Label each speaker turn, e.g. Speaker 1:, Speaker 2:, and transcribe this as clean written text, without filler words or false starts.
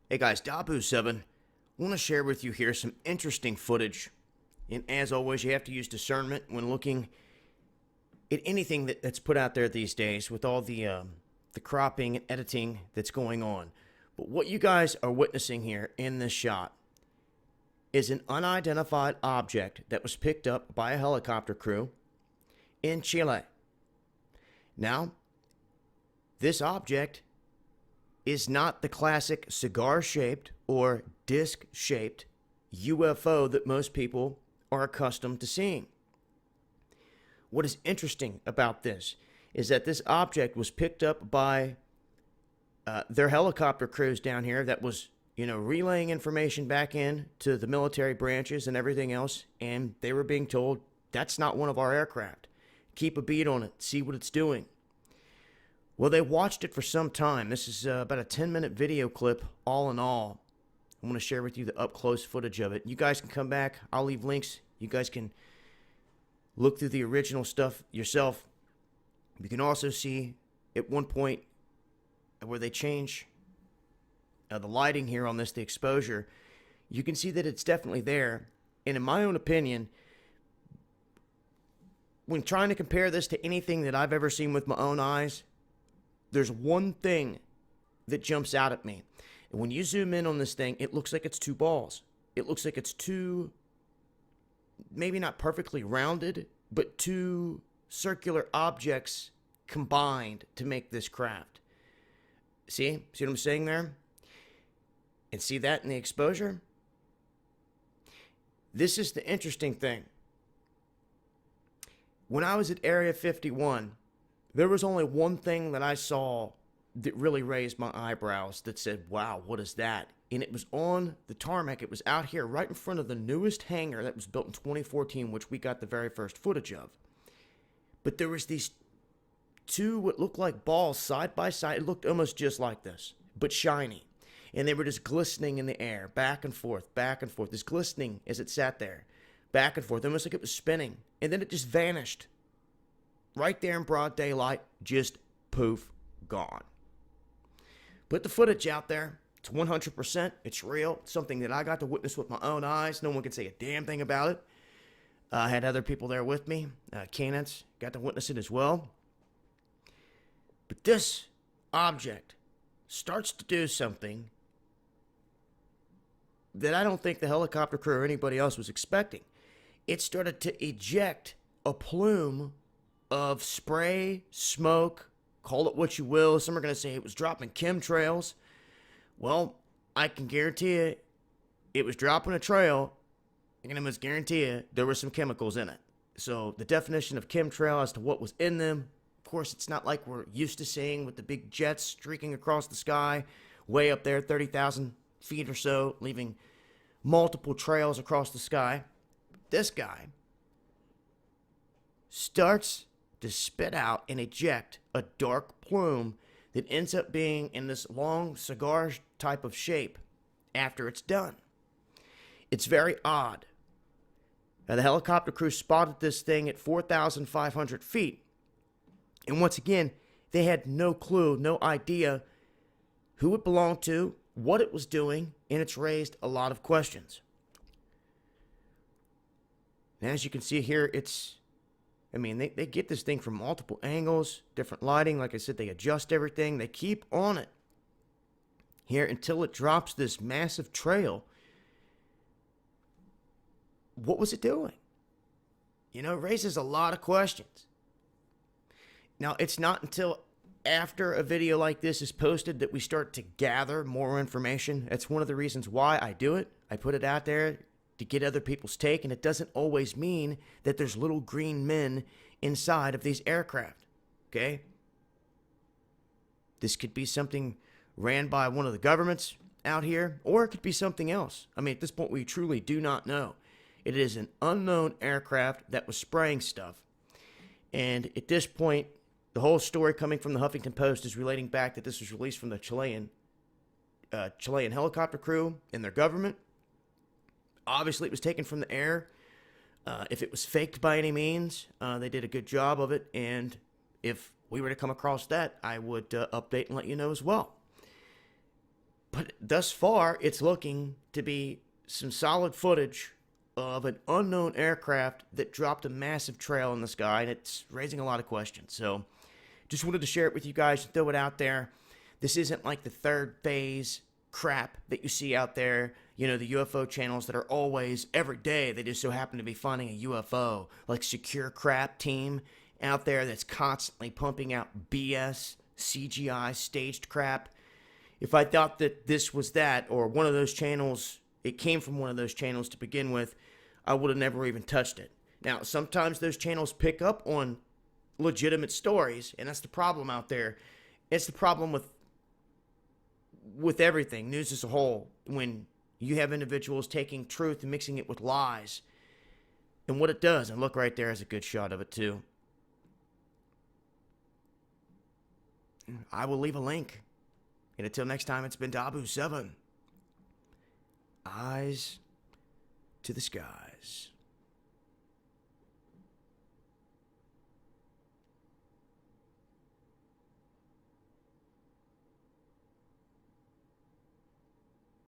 Speaker 1: Hey guys, Dabu7. I want to share with you here some interesting footage. And as always, you have to use discernment when looking at anything that's put out there these days with all the cropping and editing that's going on. But what you guys are witnessing here in this shot is an unidentified object that was picked up by a helicopter crew in Chile. Now, this object is not the classic cigar-shaped or disc-shaped UFO that most people are accustomed to seeing. What is interesting about this is that this object was picked up by their helicopter crews down here that was, relaying information back in to the military branches and everything else, and they were being told, that's not one of our aircraft. Keep a beat on it, see what it's doing. Well, they watched it for some time. This is about a 10-minute video clip, all in all. I want to share with you the up-close footage of it. You guys can come back. I'll leave links. You guys can look through the original stuff yourself. You can also see at one point where they change the lighting here on this, the exposure. You can see that it's definitely there. And in my own opinion, when trying to compare this to anything that I've ever seen with my own eyes, there's one thing that jumps out at me. And when you zoom in on this thing, it looks like it's two balls. It looks like it's two, maybe not perfectly rounded, but two circular objects combined to make this craft. See what I'm saying there? And see that in the exposure? This is the interesting thing. When I was at Area 51, there was only one thing that I saw that really raised my eyebrows that said, wow, what is that? And it was on the tarmac. It was out here right in front of the newest hangar that was built in 2014, which we got the very first footage of. But there was these two what looked like balls side by side. It looked almost just like this, but shiny. And they were just glistening in the air, back and forth, this glistening as it sat there, back and forth, almost like it was spinning. And then it just vanished. Right there in broad daylight, just poof, gone. Put the footage out there. It's 100%. It's real. It's something that I got to witness with my own eyes. No one can say a damn thing about it. I had other people there with me. Canids got to witness it as well. But this object starts to do something that I don't think the helicopter crew or anybody else was expecting. It started to eject a plume of spray, smoke, call it what you will. Some are going to say it was dropping chemtrails. Well, I can guarantee you it was dropping a trail. I can almost guarantee you there were some chemicals in it. So the definition of chemtrail as to what was in them, of course, it's not like we're used to seeing with the big jets streaking across the sky, way up there, 30,000 feet or so, leaving multiple trails across the sky. This guy starts to spit out and eject a dark plume that ends up being in this long cigar type of shape after it's done. It's very odd. Now, the helicopter crew spotted this thing at 4,500 feet. And once again, they had no clue, no idea who it belonged to, what it was doing, and it's raised a lot of questions. And as you can see here, they get this thing from multiple angles, different lighting. Like I said, they adjust everything. They keep on it here until it drops this massive trail. What was it doing? It raises a lot of questions. Now, it's not until after a video like this is posted that we start to gather more information. That's one of the reasons why I do it. I put it out there to get other people's take, and it doesn't always mean that there's little green men inside of these aircraft, okay? This could be something ran by one of the governments out here, or it could be something else. At this point, we truly do not know. It is an unknown aircraft that was spraying stuff. And at this point, the whole story coming from the Huffington Post is relating back that this was released from the Chilean helicopter crew and their government. Obviously, it was taken from the air. If it was faked by any means, they did a good job of it. And if we were to come across that, I would update and let you know as well. But But thus far, it's looking to be some solid footage of an unknown aircraft that dropped a massive trail in the sky, and it's raising a lot of questions. So just wanted to share it with you guys and throw it out there. This isn't like the third phase crap that you see out there. You know, the UFO channels that are always, every day, they just so happen to be finding a UFO. Like Secure Crap Team out there that's constantly pumping out BS, CGI, staged crap. If I thought that this was that, or one of those channels, it came from one of those channels to begin with, I would have never even touched it. Now, sometimes those channels pick up on legitimate stories, and that's the problem out there. It's the problem with everything, news as a whole, when you have individuals taking truth and mixing it with lies. And what it does, and look right there is a good shot of it too. I will leave a link. And until next time, it's been Dabu7. Eyes to the skies.